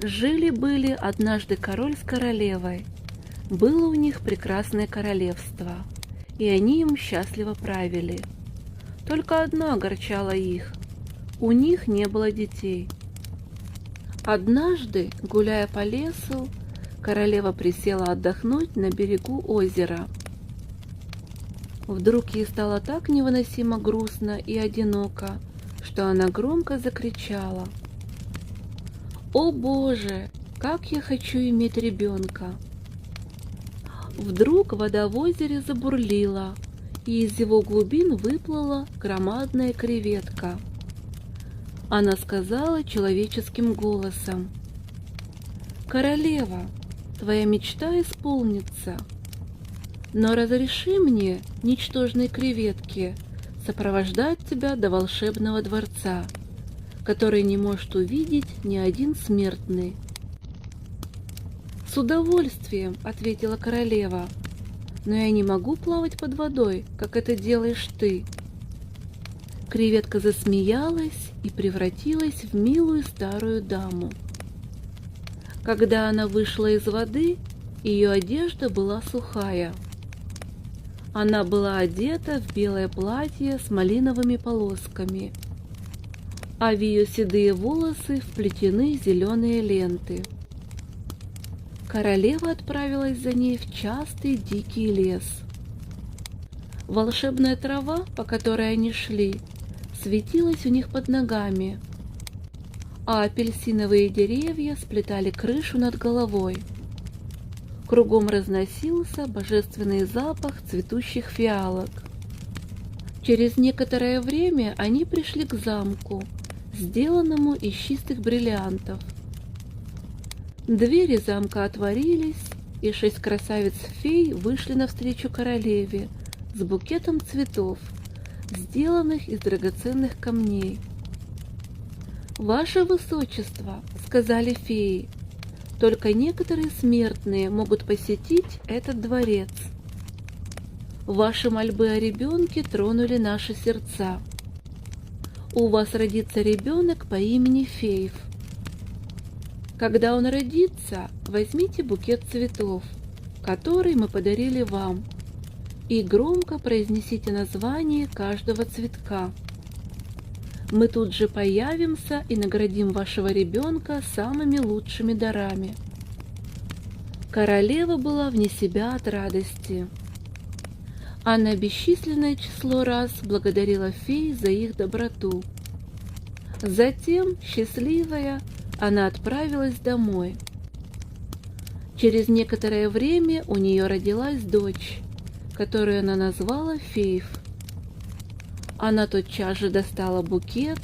Жили-были однажды король с королевой. Было у них прекрасное королевство, и они им счастливо правили. Только одно огорчало их — у них не было детей. Однажды, гуляя по лесу, королева присела отдохнуть на берегу озера. Вдруг ей стало так невыносимо грустно и одиноко, что она громко закричала: «О Боже, как я хочу иметь ребенка!» Вдруг вода в озере забурлила, и из его глубин выплыла громадная креветка. Она сказала человеческим голосом: «Королева, твоя мечта исполнится, но разреши мне, ничтожной креветке, сопровождать тебя до волшебного дворца, который не может увидеть ни один смертный». «С удовольствием», — ответила королева, — «но я не могу плавать под водой, как это делаешь ты». Креветка засмеялась и превратилась в милую старую даму. Когда она вышла из воды, ее одежда была сухая. Она была одета в белое платье с малиновыми полосками, а в ее седые волосы вплетены зеленые ленты. Королева отправилась за ней в частый дикий лес. Волшебная трава, по которой они шли, светилась у них под ногами, а апельсиновые деревья сплетали крышу над головой. Кругом разносился божественный запах цветущих фиалок. Через некоторое время они пришли к замку, сделанному из чистых бриллиантов. Двери замка отворились, и 6 красавиц-фей вышли навстречу королеве с букетом цветов, сделанных из драгоценных камней. «Ваше Высочество», — сказали феи, — «только некоторые смертные могут посетить этот дворец. Ваши мольбы о ребенке тронули наши сердца. У вас родится ребенок по имени Фейв. Когда он родится, возьмите букет цветов, который мы подарили вам, и громко произнесите название каждого цветка. Мы тут же появимся и наградим вашего ребенка самыми лучшими дарами». Королева была вне себя от радости. Она бесчисленное число раз благодарила фей за их доброту. Затем, счастливая, она отправилась домой. Через некоторое время у нее родилась дочь, которую она назвала Фейв. Она тотчас же достала букет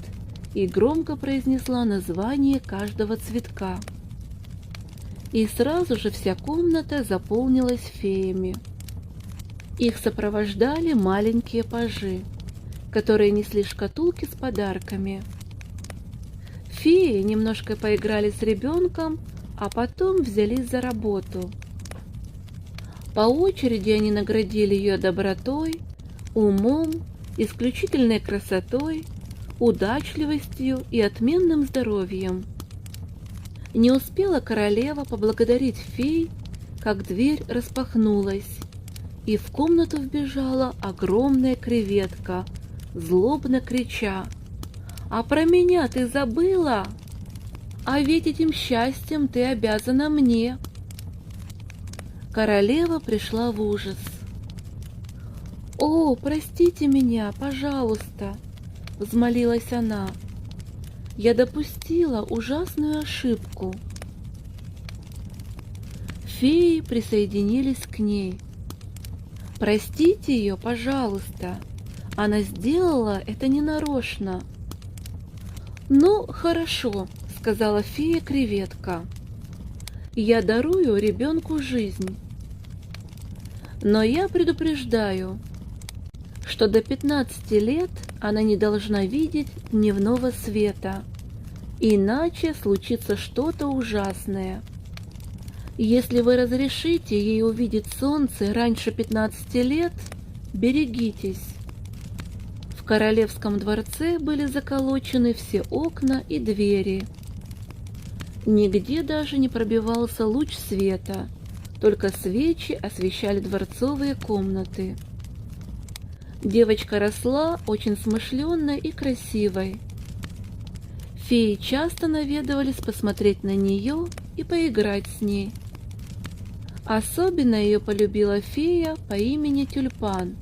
и громко произнесла название каждого цветка. И сразу же вся комната заполнилась феями. Их сопровождали маленькие пажи, которые несли шкатулки с подарками. Феи немножко поиграли с ребенком, а потом взялись за работу. По очереди они наградили ее добротой, умом, исключительной красотой, удачливостью и отменным здоровьем. Не успела королева поблагодарить фей, как дверь распахнулась, и в комнату вбежала огромная креветка, злобно крича: «А про меня ты забыла? А ведь этим счастьем ты обязана мне!» Королева пришла в ужас. «О, простите меня, пожалуйста!» — взмолилась она. «Я допустила ужасную ошибку». Феи присоединились к ней. «Простите ее, пожалуйста, она сделала это ненарочно». «Ну, хорошо», — сказала фея-креветка. «Я дарую ребенку жизнь. Но я предупреждаю, что до 15 лет она не должна видеть дневного света, иначе случится что-то ужасное. Если вы разрешите ей увидеть солнце раньше 15 лет, берегитесь». В королевском дворце были заколочены все окна и двери. Нигде даже не пробивался луч света, только свечи освещали дворцовые комнаты. Девочка росла очень смышленной и красивой. Феи часто наведывались посмотреть на нее и поиграть с ней. Особенно ее полюбила фея по имени Тюльпан.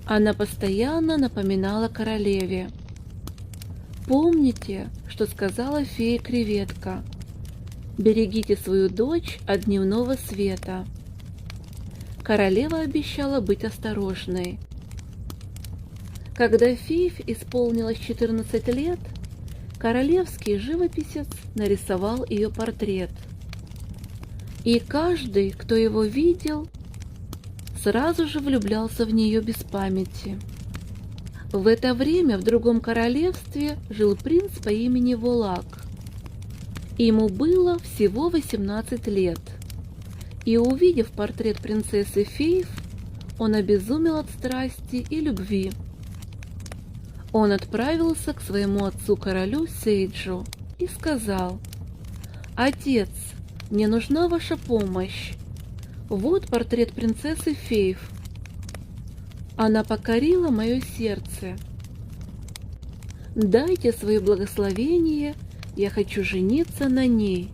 Она постоянно напоминала королеве. Помните, что сказала фея-креветка? Берегите свою дочь от дневного света. Королева обещала быть осторожной. Когда Фиф исполнилось 14 лет, королевский живописец нарисовал ее портрет. И каждый, кто его видел, сразу же влюблялся в нее без памяти. В это время в другом королевстве жил принц по имени Волак. Ему было всего 18 лет. И увидев портрет принцессы Фейв, он обезумел от страсти и любви. Он отправился к своему отцу-королю Сейджу и сказал: «Отец, мне нужна ваша помощь. Вот портрет принцессы Фейв. Она покорила мое сердце. Дайте свое благословение, я хочу жениться на ней».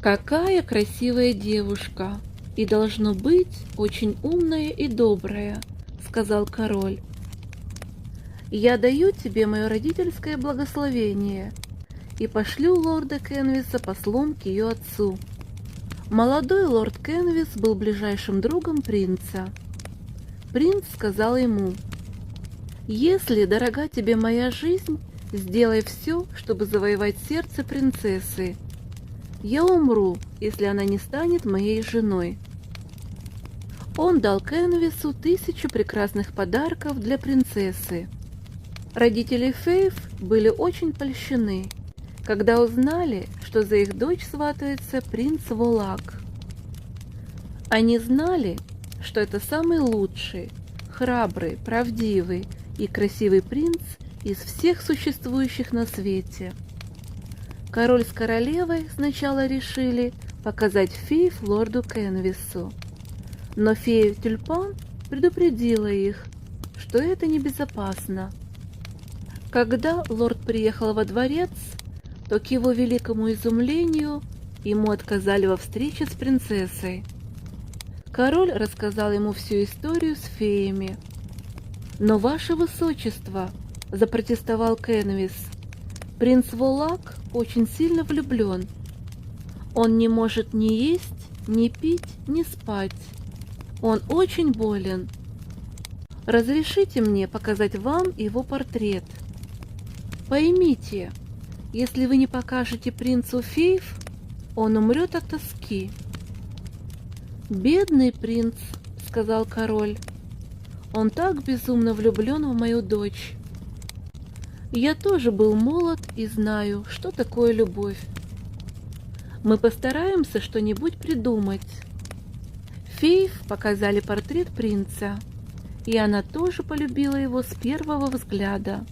«Какая красивая девушка, и должно быть очень умная и добрая», — сказал король. «Я даю тебе мое родительское благословение и пошлю лорда Кенвиса послом к ее отцу». Молодой лорд Кенвис был ближайшим другом принца. Принц сказал ему: «Если дорога тебе моя жизнь, сделай все, чтобы завоевать сердце принцессы. Я умру, если она не станет моей женой». Он дал Кенвису 1000 прекрасных подарков для принцессы. Родители Фейв были очень польщены, когда узнали, что за их дочь сватается принц Волак. Они знали, что это самый лучший, храбрый, правдивый и красивый принц из всех существующих на свете. Король с королевой сначала решили показать Фейв лорду Кенвису, но фея Тюльпан предупредила их, что это небезопасно. Когда лорд приехал во дворец, то к его великому изумлению ему отказали во встрече с принцессой. Король рассказал ему всю историю с феями. «Но, ваше высочество», — запротестовал Кенвис, — «принц Волак очень сильно влюблен. Он не может ни есть, ни пить, ни спать. Он очень болен. Разрешите мне показать вам его портрет. Поймите, если вы не покажете принцу Фейв, он умрет от тоски». «Бедный принц», — сказал король, — «он так безумно влюблен в мою дочь. Я тоже был молод и знаю, что такое любовь. Мы постараемся что-нибудь придумать». Фейв показали портрет принца, и она тоже полюбила его с первого взгляда.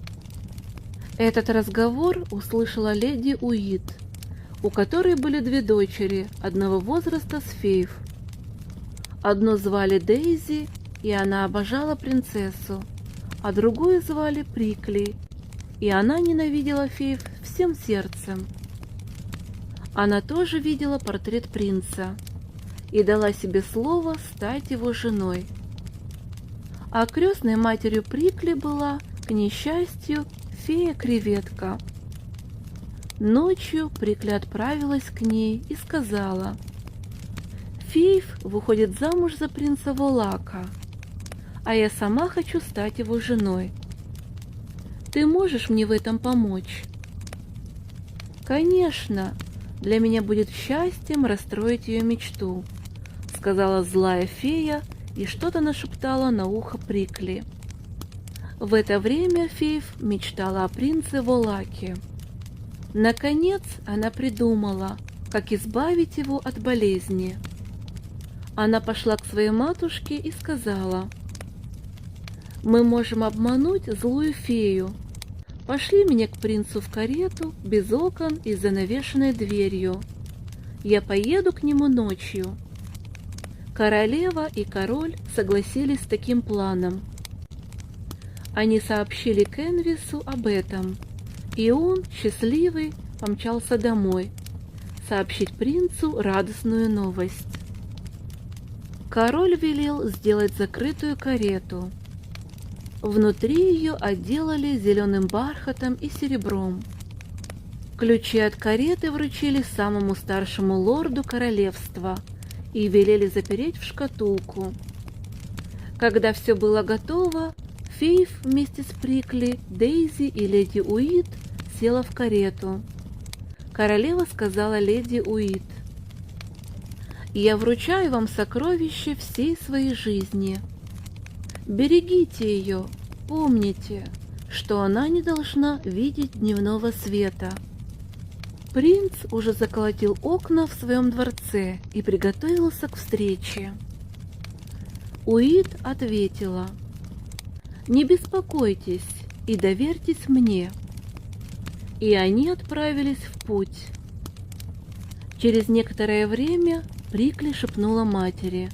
Этот разговор услышала леди Уит, у которой были 2 дочери одного возраста с Фейв. Одну звали Дейзи, и она обожала принцессу, а другую звали Прикли, и она ненавидела Фейв всем сердцем. Она тоже видела портрет принца и дала себе слово стать его женой. А крестной матерью Прикли была, к несчастью, фея-креветка. Ночью Прикли отправилась к ней и сказала: «Фейв выходит замуж за принца Волака, а я сама хочу стать его женой. Ты можешь мне в этом помочь?» «Конечно, для меня будет счастьем расстроить ее мечту», — сказала злая фея и что-то нашептала на ухо Прикли. В это время Фейв мечтала о принце Волаке. Наконец она придумала, как избавить его от болезни. Она пошла к своей матушке и сказала: «Мы можем обмануть злую фею. Пошли меня к принцу в карету, без окон и с занавешенной дверью. Я поеду к нему ночью». Королева и король согласились с таким планом. Они сообщили Кенвису об этом, и он, счастливый, помчался домой, сообщить принцу радостную новость. Король велел сделать закрытую карету. Внутри ее отделали зеленым бархатом и серебром. Ключи от кареты вручили самому старшему лорду королевства и велели запереть в шкатулку. Когда все было готово, Фейв вместе с Прикли, Дейзи и леди Уит села в карету. Королева сказала леди Уит: «Я вручаю вам сокровище всей своей жизни. Берегите ее, помните, что она не должна видеть дневного света». Принц уже заколотил окна в своем дворце и приготовился к встрече. Уит ответила: «Не беспокойтесь и доверьтесь мне». И они отправились в путь. Через некоторое время Прикли шепнула матери: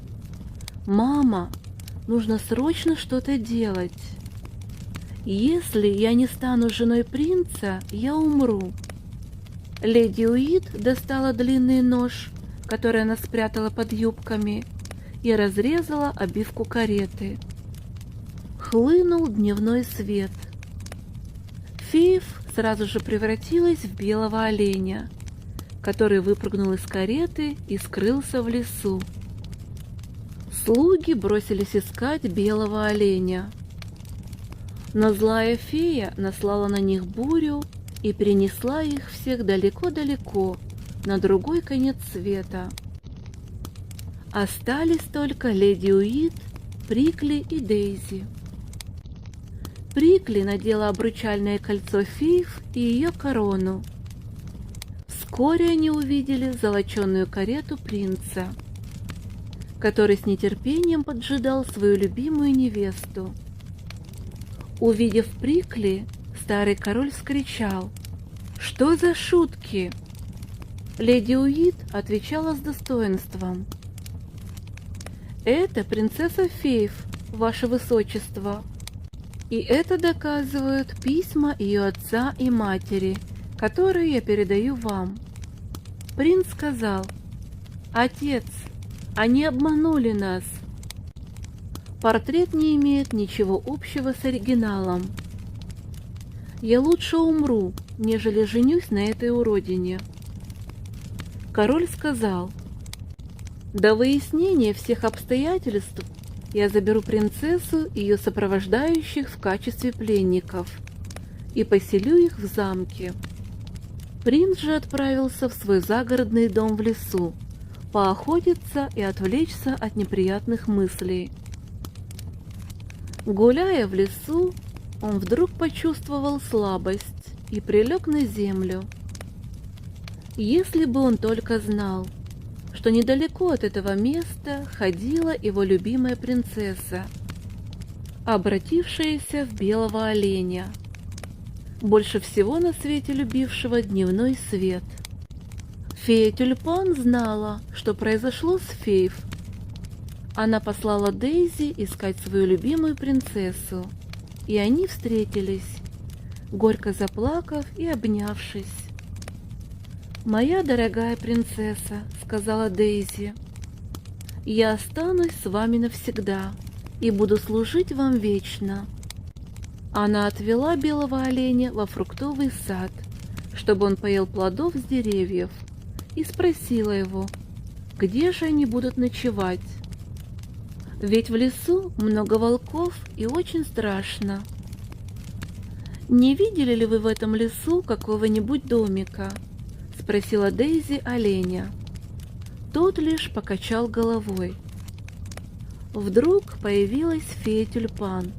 «Мама, нужно срочно что-то делать. Если я не стану женой принца, я умру». Леди Уит достала длинный нож, который она спрятала под юбками, и разрезала обивку кареты. Хлынул дневной свет. Фейв сразу же превратилась в белого оленя, который выпрыгнул из кареты и скрылся в лесу. Слуги бросились искать белого оленя. Но злая фея наслала на них бурю и перенесла их всех далеко-далеко, на другой конец света. Остались только леди Уит, Прикли и Дейзи. Прикли надела обручальное кольцо Фейв и ее корону. Вскоре они увидели золоченую карету принца, который с нетерпением поджидал свою любимую невесту. Увидев Прикли, старый король вскричал: «Что за шутки?» Леди Уит отвечала с достоинством: «Это принцесса Фейв, ваше высочество, и это доказывают письма ее отца и матери, которые я передаю вам». Принц сказал: «Отец, они обманули нас. Портрет не имеет ничего общего с оригиналом. Я лучше умру, нежели женюсь на этой уродине». Король сказал: «До выяснения всех обстоятельств я заберу принцессу и ее сопровождающих в качестве пленников и поселю их в замке». Принц же отправился в свой загородный дом в лесу, поохотиться и отвлечься от неприятных мыслей. Гуляя в лесу, он вдруг почувствовал слабость и прилег на землю. Если бы он только знал, что недалеко от этого места ходила его любимая принцесса, обратившаяся в белого оленя, больше всего на свете любившего дневной свет. Фея Тюльпан знала, что произошло с Фейв. Она послала Дейзи искать свою любимую принцессу, и они встретились, горько заплакав и обнявшись. «Моя дорогая принцесса», — сказала Дейзи, — «я останусь с вами навсегда и буду служить вам вечно». Она отвела белого оленя во фруктовый сад, чтобы он поел плодов с деревьев, и спросила его, где же они будут ночевать. Ведь в лесу много волков и очень страшно. «Не видели ли вы в этом лесу какого-нибудь домика?» — спросила Дейзи оленя. Тот лишь покачал головой. Вдруг появилась фея Тюльпан,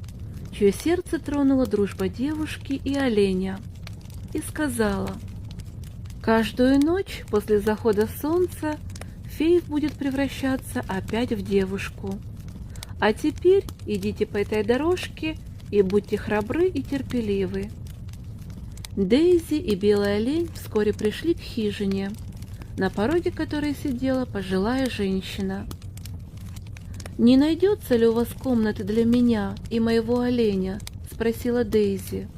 чье сердце тронула дружба девушки и оленя, и сказала: «Каждую ночь после захода солнца Фейв будет превращаться опять в девушку. А теперь идите по этой дорожке и будьте храбры и терпеливы». Дейзи и белый олень вскоре пришли к хижине, на пороге которой сидела пожилая женщина. «Не найдется ли у вас комнаты для меня и моего оленя?» — спросила Дейзи.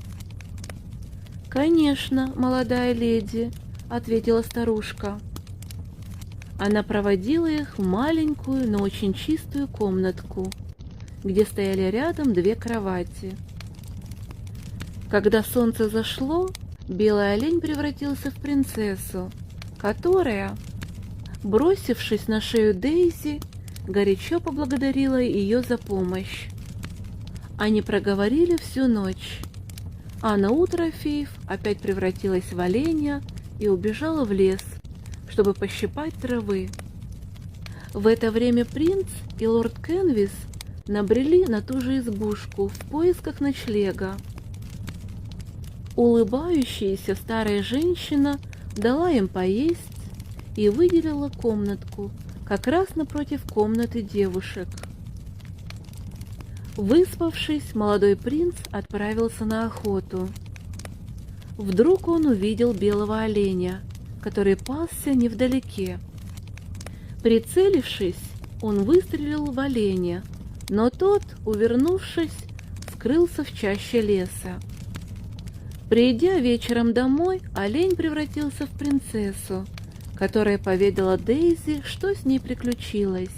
«Конечно, молодая леди», — ответила старушка. Она проводила их в маленькую, но очень чистую комнатку, где стояли рядом две кровати. Когда солнце зашло, белый олень превратился в принцессу, которая, бросившись на шею Дейзи, горячо поблагодарила ее за помощь. Они проговорили всю ночь, а на утро Фиф опять превратилась в оленя и убежала в лес, чтобы пощипать травы. В это время принц и лорд Кенвис набрели на ту же избушку в поисках ночлега. Улыбающаяся старая женщина дала им поесть и выделила комнатку как раз напротив комнаты девушек. Выспавшись, молодой принц отправился на охоту. Вдруг он увидел белого оленя, который пасся невдалеке. Прицелившись, он выстрелил в оленя, но тот, увернувшись, скрылся в чаще леса. Придя вечером домой, олень превратился в принцессу, которая поведала Дейзи, что с ней приключилось.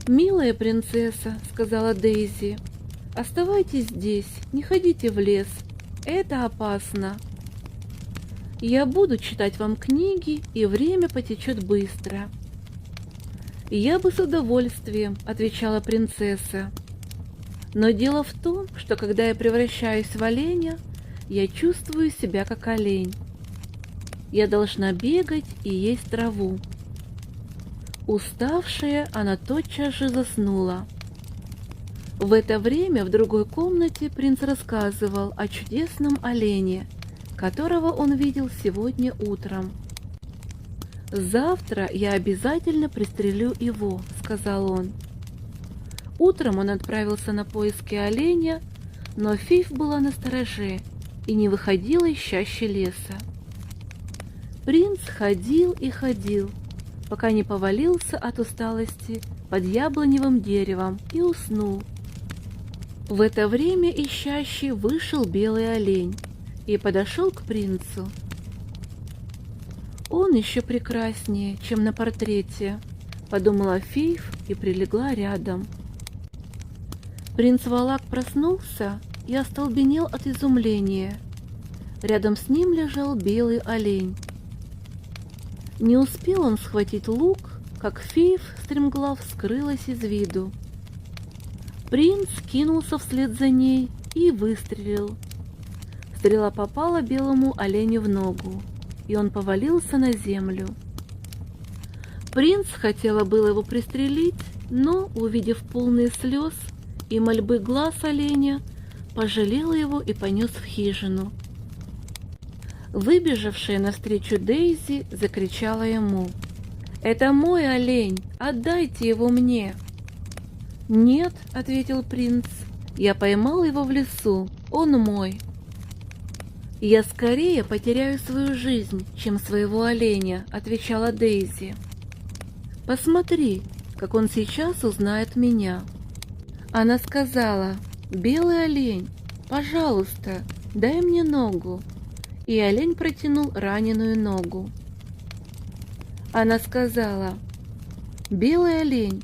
«Милая принцесса», — сказала Дейзи, — «оставайтесь здесь, не ходите в лес, это опасно. Я буду читать вам книги, и время потечет быстро». «Я бы с удовольствием», — отвечала принцесса. «Но дело в том, что когда я превращаюсь в оленя, я чувствую себя как олень. Я должна бегать и есть траву». Уставшая, она тотчас же заснула. В это время в другой комнате принц рассказывал о чудесном олене, которого он видел сегодня утром. «Завтра я обязательно пристрелю его», — сказал он. Утром он отправился на поиски оленя, но Фиф была настороже и не выходила из чащи леса. Принц ходил и ходил, пока не повалился от усталости под яблоневым деревом и уснул. В это время из чащи вышел белый олень и подошел к принцу. «Он еще прекраснее, чем на портрете», — подумала Фиф и прилегла рядом. Принц Валак проснулся и остолбенел от изумления. Рядом с ним лежал белый олень. Не успел он схватить лук, как Фиф стремглав скрылась из виду. Принц кинулся вслед за ней и выстрелил. Стрела попала белому оленю в ногу, и он повалился на землю. Принц хотела было его пристрелить, но, увидев полные слез и мольбы глаз оленя, пожалел его и понес в хижину. Выбежавшая навстречу Дейзи закричала ему: «Это мой олень, отдайте его мне!» «Нет», — ответил принц, — «я поймал его в лесу, он мой». «Я скорее потеряю свою жизнь, чем своего оленя», — отвечала Дейзи. «Посмотри, как он сейчас узнает меня». Она сказала: «Белый олень, пожалуйста, дай мне ногу». И олень протянул раненую ногу. Она сказала: «Белый олень,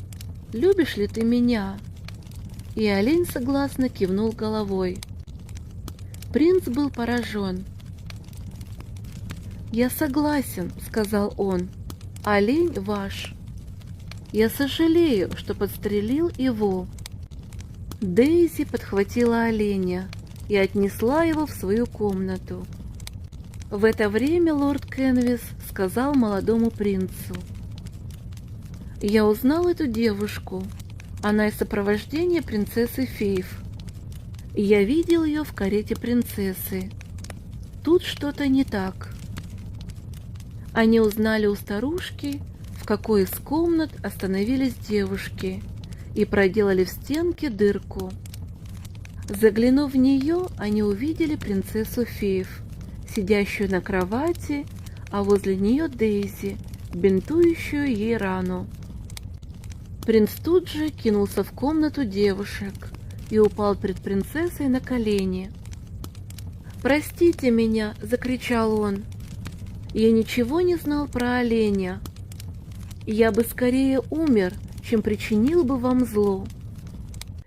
любишь ли ты меня?» И олень согласно кивнул головой. Принц был поражен. «Я согласен», — сказал он, — «олень ваш. Я сожалею, что подстрелил его». Дейзи подхватила оленя и отнесла его в свою комнату. В это время лорд Кенвис сказал молодому принцу: «Я узнал эту девушку. Она из сопровождения принцессы Фиф. Я видел ее в карете принцессы. Тут что-то не так». Они узнали у старушки, в какой из комнат остановились девушки, и проделали в стенке дырку. Заглянув в нее, они увидели принцессу феев, сидящую на кровати, а возле нее Дейзи, бинтующую ей рану. Принц тут же кинулся в комнату девушек и упал перед принцессой на колени. «Простите меня!» — закричал он. «Я ничего не знал про оленя. Я бы скорее умер, чем причинил бы вам зло».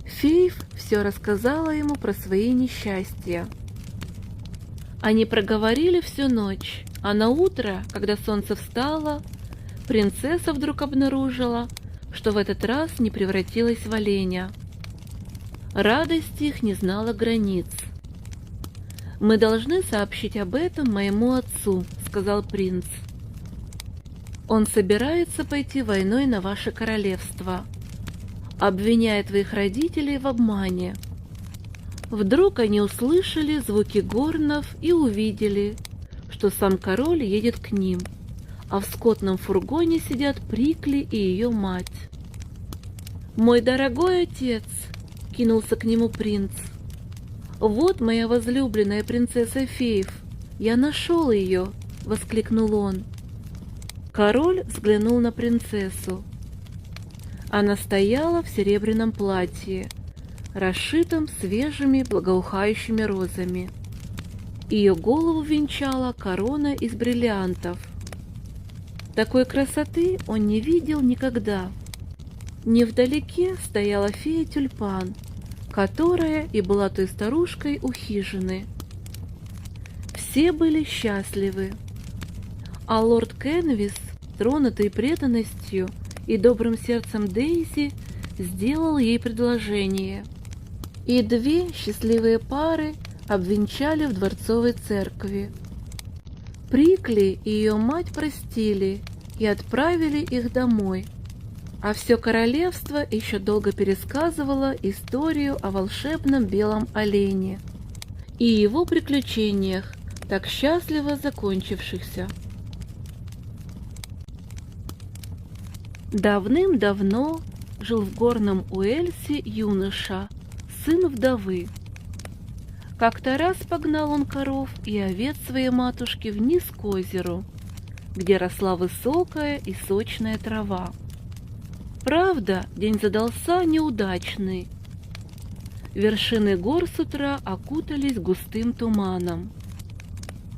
Феев все рассказала ему про свои несчастья. Они проговорили всю ночь, а на утро, когда солнце встало, принцесса вдруг обнаружила, что в этот раз не превратилась в оленя. Радость их не знала границ. «Мы должны сообщить об этом моему отцу», — сказал принц. «Он собирается пойти войной на ваше королевство, обвиняя твоих родителей в обмане». Вдруг они услышали звуки горнов и увидели, что сам король едет к ним, а в скотном фургоне сидят Прикли и ее мать. «Мой дорогой отец!» — кинулся к нему принц. «Вот моя возлюбленная принцесса феев! Я нашел ее!» — воскликнул он. Король взглянул на принцессу. Она стояла в серебряном платье, расшитом свежими благоухающими розами. Ее голову венчала корона из бриллиантов. Такой красоты он не видел никогда. Невдалеке стояла фея-тюльпан, которая и была той старушкой у хижины. Все были счастливы. А лорд Кенвис, тронутый преданностью и добрым сердцем Дейзи, сделал ей предложение. И две счастливые пары обвенчали в дворцовой церкви. Прикли и ее мать простили и отправили их домой, а все королевство еще долго пересказывало историю о волшебном белом олене и его приключениях, так счастливо закончившихся. Давным-давно жил в горном Уэльсе юноша, сын вдовы. Как-то раз погнал он коров и овец своей матушки вниз к озеру, где росла высокая и сочная трава. Правда, день задался неудачный. Вершины гор с утра окутались густым туманом.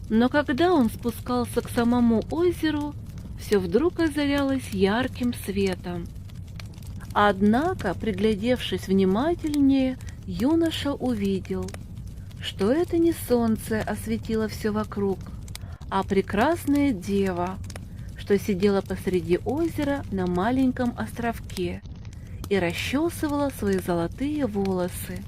Но когда он спускался к самому озеру, все вдруг озарялось ярким светом. Однако, приглядевшись внимательнее, юноша увидел, что это не солнце осветило все вокруг, а прекрасная дева, что сидела посреди озера на маленьком островке и расчесывала свои золотые волосы.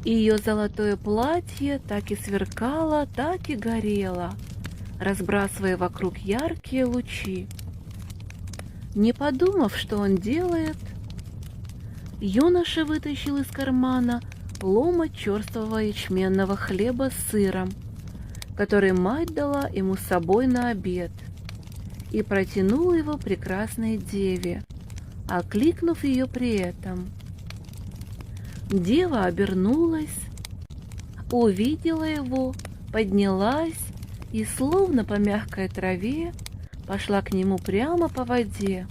Ее золотое платье так и сверкало, так и горело, разбрасывая вокруг яркие лучи. Не подумав, что он делает, юноша вытащил из кармана ломоть черствого ячменного хлеба с сыром, который мать дала ему с собой на обед, и протянул его прекрасной деве, окликнув ее при этом. Дева обернулась, увидела его, поднялась и, словно по мягкой траве, пошла к нему прямо по воде.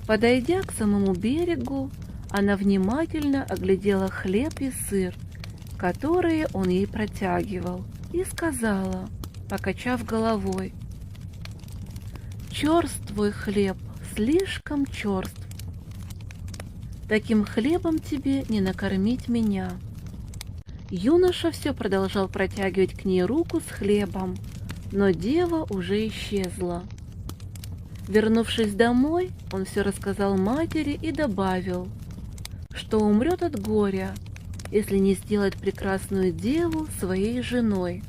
Подойдя к самому берегу, она внимательно оглядела хлеб и сыр, которые он ей протягивал, и сказала, покачав головой: «Черств твой хлеб, слишком черств. Таким хлебом тебе не накормить меня». Юноша все продолжал протягивать к ней руку с хлебом, но дева уже исчезла. Вернувшись домой, он все рассказал матери и добавил, что умрет от горя, если не сделает прекрасную деву своей женой.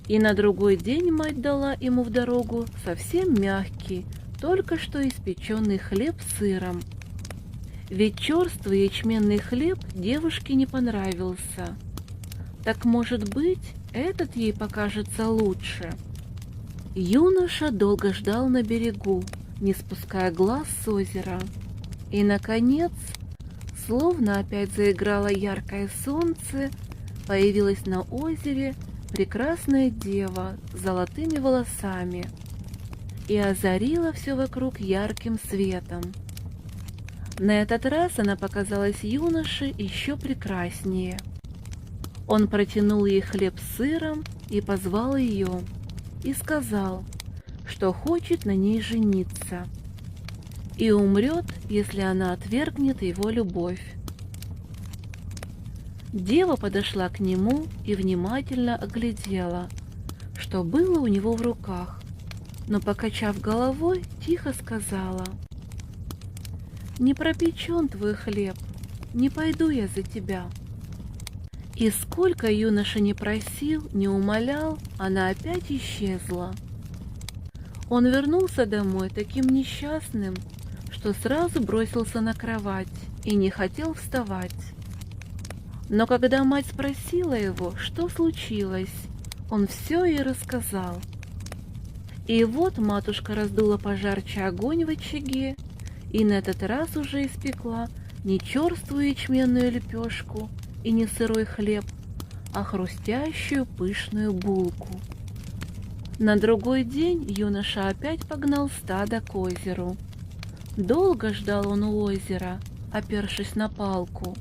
И на другой день мать дала ему в дорогу совсем мягкий, только что испеченный хлеб с сыром. Ведь черствый ячменный хлеб девушке не понравился. Так, может быть, этот ей покажется лучше. Юноша долго ждал на берегу, не спуская глаз с озера. И, наконец, Словно опять заиграло яркое солнце, появилась на озере прекрасная дева с золотыми волосами и озарила все вокруг ярким светом. На этот раз она показалась юноше еще прекраснее. Он протянул ей хлеб с сыром и позвал ее, и сказал, что хочет на ней жениться, и умрет, если она отвергнет его любовь. Дева подошла к нему и внимательно оглядела, что было у него в руках, но, покачав головой, тихо сказала: «Не пропечен твой хлеб, не пойду я за тебя». И сколько юноша не просил, не умолял, она опять исчезла. Он вернулся домой таким несчастным, что сразу бросился на кровать и не хотел вставать. Но когда мать спросила его, что случилось, он все ей рассказал. И вот матушка раздула пожарче огонь в очаге и на этот раз уже испекла не черствую ячменную лепешку и не сырой хлеб, а хрустящую пышную булку. На другой день юноша опять погнал стадо к озеру. Долго ждал он у озера, опершись на палку.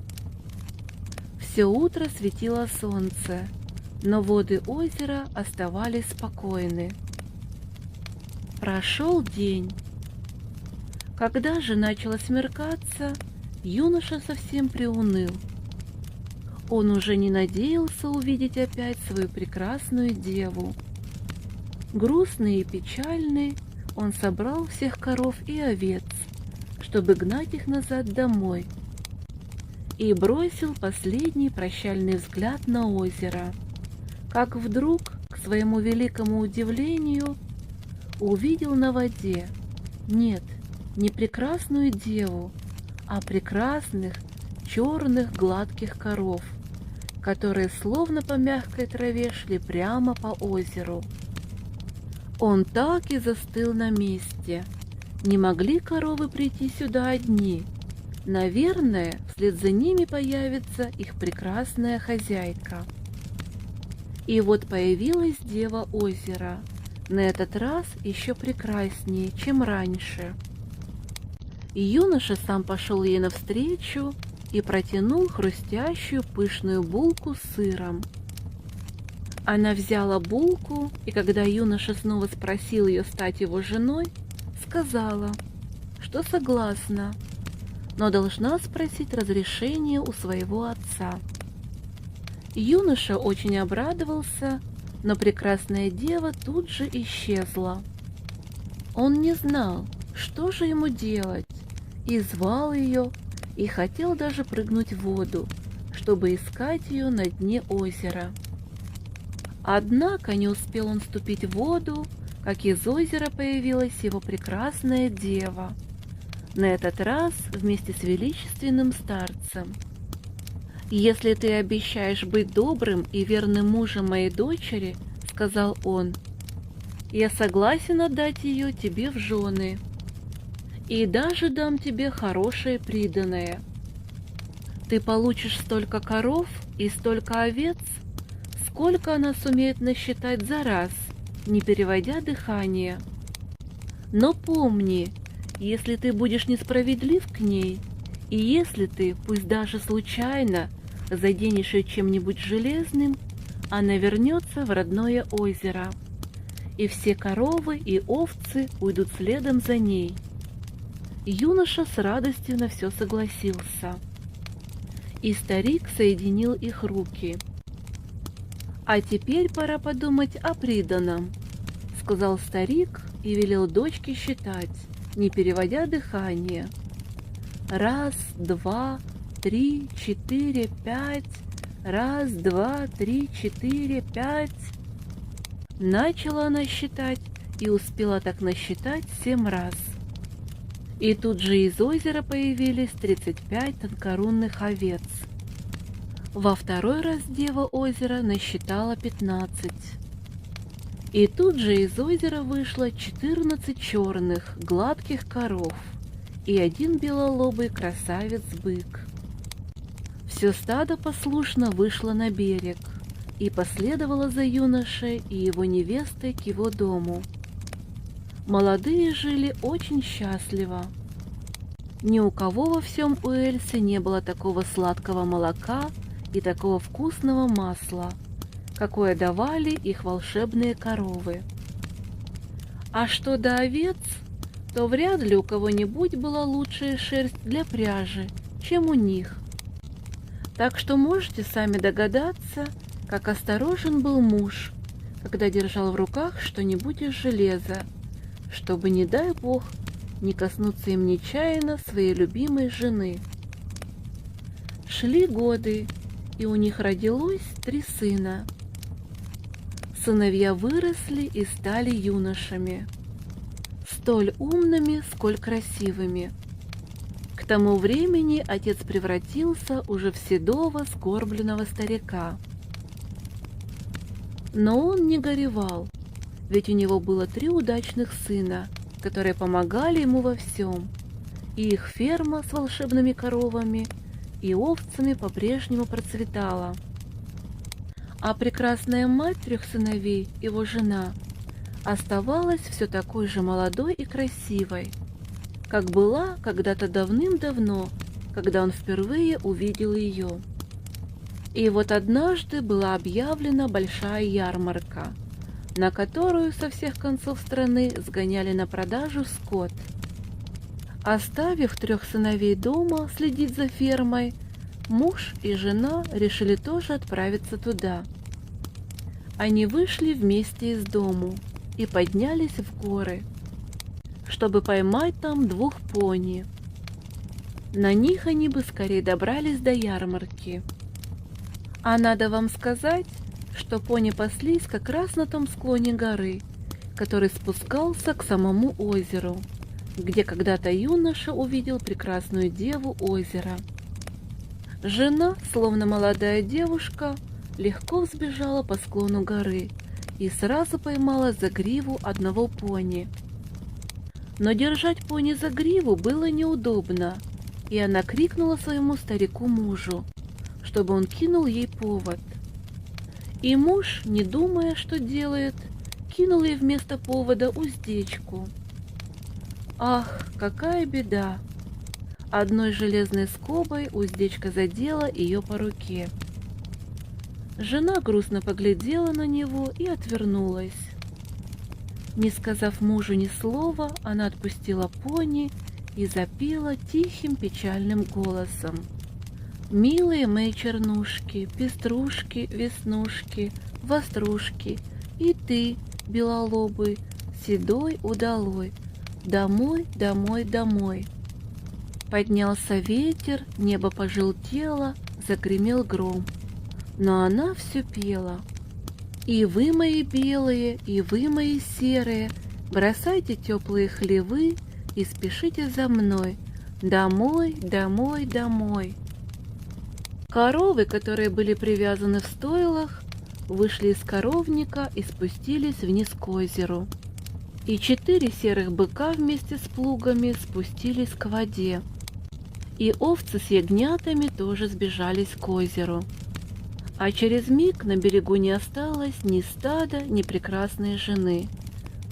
Все утро светило солнце, но воды озера оставались спокойны. Прошел день. Когда же начало смеркаться, юноша совсем приуныл. Он уже не надеялся увидеть опять свою прекрасную деву. Грустный и печальный, он собрал всех коров и овец, чтобы гнать их назад домой, и бросил последний прощальный взгляд на озеро, как вдруг, к своему великому удивлению, увидел на воде, нет, не прекрасную деву, а прекрасных черных гладких коров, которые словно по мягкой траве шли прямо по озеру. Он так и застыл на месте. Не могли коровы прийти сюда одни. Наверное, вслед за ними появится их прекрасная хозяйка. И вот появилась дева озера, на этот раз еще прекраснее, чем раньше. И юноша сам пошел ей навстречу и протянул хрустящую пышную булку с сыром. Она взяла булку, и когда юноша снова спросил ее стать его женой, сказала, что согласна, но должна спросить разрешение у своего отца. Юноша очень обрадовался, но прекрасная дева тут же исчезла. Он не знал, что же ему делать, и звал ее, и хотел даже прыгнуть в воду, чтобы искать ее на дне озера. Однако не успел он ступить в воду, как из озера появилась его прекрасная дева, на этот раз вместе с величественным старцем. «Если ты обещаешь быть добрым и верным мужем моей дочери, — сказал он, — я согласен отдать ее тебе в жены, и даже дам тебе хорошее приданое. Ты получишь столько коров и столько овец, сколько она сумеет насчитать за раз, не переводя дыхание. Но помни, если ты будешь несправедлив к ней, и если ты, пусть даже случайно, заденешь ее чем-нибудь железным, она вернется в родное озеро, и все коровы и овцы уйдут следом за ней». Юноша с радостью на все согласился, и старик соединил их руки. «А теперь пора подумать о приданом», — сказал старик и велел дочке считать, не переводя дыхание. 1, 2, 3, 4, 5. 1, 2, 3, 4, 5. Начала она считать и успела так насчитать 7 раз. И тут же из озера появились 35 тонкорунных овец. Во второй раз дева озера насчитала 15. И тут же из озера вышло 14 черных гладких коров и один белолобый красавец-бык. Все стадо послушно вышло на берег и последовало за юношей и его невестой к его дому. Молодые жили очень счастливо. Ни у кого во всем Уэльсе не было такого сладкого молока и такого вкусного масла, какое давали их волшебные коровы. А что до овец, то вряд ли у кого-нибудь была лучшая шерсть для пряжи, чем у них. Так что можете сами догадаться, как осторожен был муж, когда держал в руках что-нибудь из железа, чтобы, не дай бог, не коснуться им нечаянно своей любимой жены. Шли годы, и у них родилось 3 сына. Сыновья выросли и стали юношами, столь умными, сколь красивыми. К тому времени отец превратился уже в седого, сгорбленного старика. Но он не горевал, ведь у него было 3 удачных сына, которые помогали ему во всем, и их ферма с волшебными коровами и овцами по-прежнему процветала. А прекрасная мать 3 сыновей, его жена, оставалась все такой же молодой и красивой, как была когда-то давным-давно, когда он впервые увидел ее. И вот однажды была объявлена большая ярмарка, на которую со всех концов страны сгоняли на продажу скот. Оставив 3 сыновей дома следить за фермой, муж и жена решили тоже отправиться туда. Они вышли вместе из дому и поднялись в горы, чтобы поймать там 2 пони. На них они бы скорее добрались до ярмарки. А надо вам сказать, что пони паслись как раз на том склоне горы, который спускался к самому озеру, где когда-то юноша увидел прекрасную деву озера. Жена, словно молодая девушка, легко взбежала по склону горы и сразу поймала за гриву одного пони. Но держать пони за гриву было неудобно, и она крикнула своему старику-мужу, чтобы он кинул ей повод. И муж, не думая, что делает, кинул ей вместо повода уздечку. Ах, какая беда! Одной железной скобой уздечка задела ее по руке. Жена грустно поглядела на него и отвернулась. Не сказав мужу ни слова, она отпустила пони и запела тихим печальным голосом: «Милые мои чернушки, пеструшки, веснушки, вострушки, и ты, белолобый, седой, удалой, домой, домой, домой». Поднялся ветер, небо пожелтело, загремел гром, но она все пела: «И вы, мои белые, и вы, мои серые, бросайте теплые хлевы и спешите за мной, домой, домой, домой». Коровы, которые были привязаны в стойлах, вышли из коровника и спустились вниз к озеру. И 4 серых быка вместе с плугами спустились к воде. И овцы с ягнятами тоже сбежались к озеру. А через миг на берегу не осталось ни стада, ни прекрасной жены.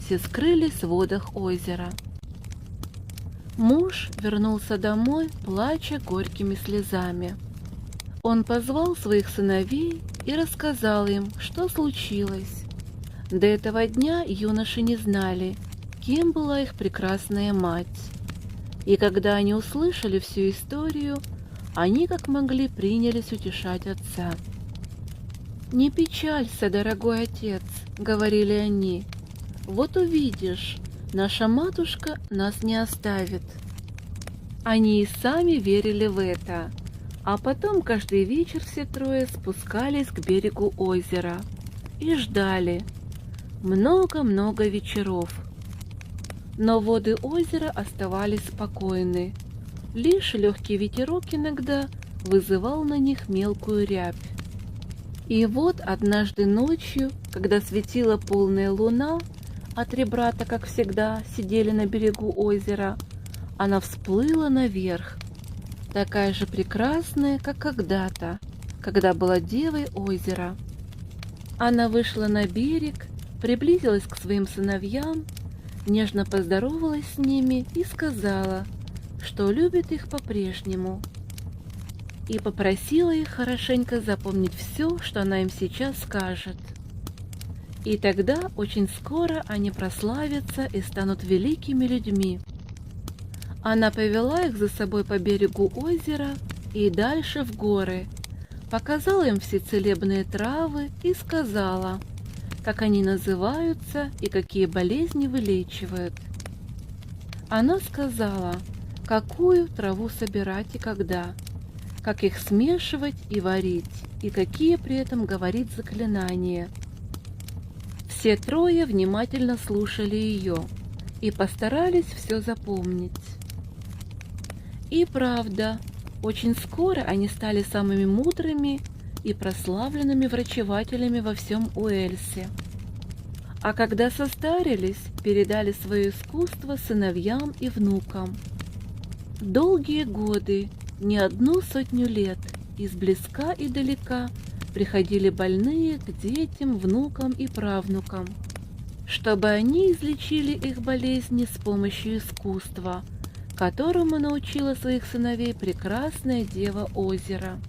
Все скрылись в водах озера. Муж вернулся домой, плача горькими слезами. Он позвал своих сыновей и рассказал им, что случилось. До этого дня юноши не знали, кем была их прекрасная мать. И когда они услышали всю историю, они как могли принялись утешать отца. «Не печалься, дорогой отец», — говорили они, — «вот увидишь, наша матушка нас не оставит». Они и сами верили в это. А потом каждый вечер все 3 спускались к берегу озера и ждали. Много-много вечеров. Но воды озера оставались спокойны. Лишь легкий ветерок иногда вызывал на них мелкую рябь. И вот однажды ночью, когда светила полная луна, а 3 брата, как всегда, сидели на берегу озера, она всплыла наверх. такая же прекрасная, как когда-то, когда была девой озера. Она вышла на берег, приблизилась к своим сыновьям, нежно поздоровалась с ними и сказала, что любит их по-прежнему, и попросила их хорошенько запомнить все, что она им сейчас скажет. И тогда очень скоро они прославятся и станут великими людьми. Она повела их за собой по берегу озера и дальше в горы, показала им все целебные травы и сказала, как они называются и какие болезни вылечивают. Она сказала, какую траву собирать и когда, как их смешивать и варить, и какие при этом говорить заклинания. Все трое внимательно слушали ее и постарались все запомнить. И правда, очень скоро они стали самыми мудрыми и прославленными врачевателями во всем Уэльсе. А когда состарились, передали свое искусство сыновьям и внукам. Долгие годы, не 100 лет, изблизка и далека приходили больные к детям, внукам и правнукам, чтобы они излечили их болезни с помощью искусства, которому научила своих сыновей прекрасная дева озера.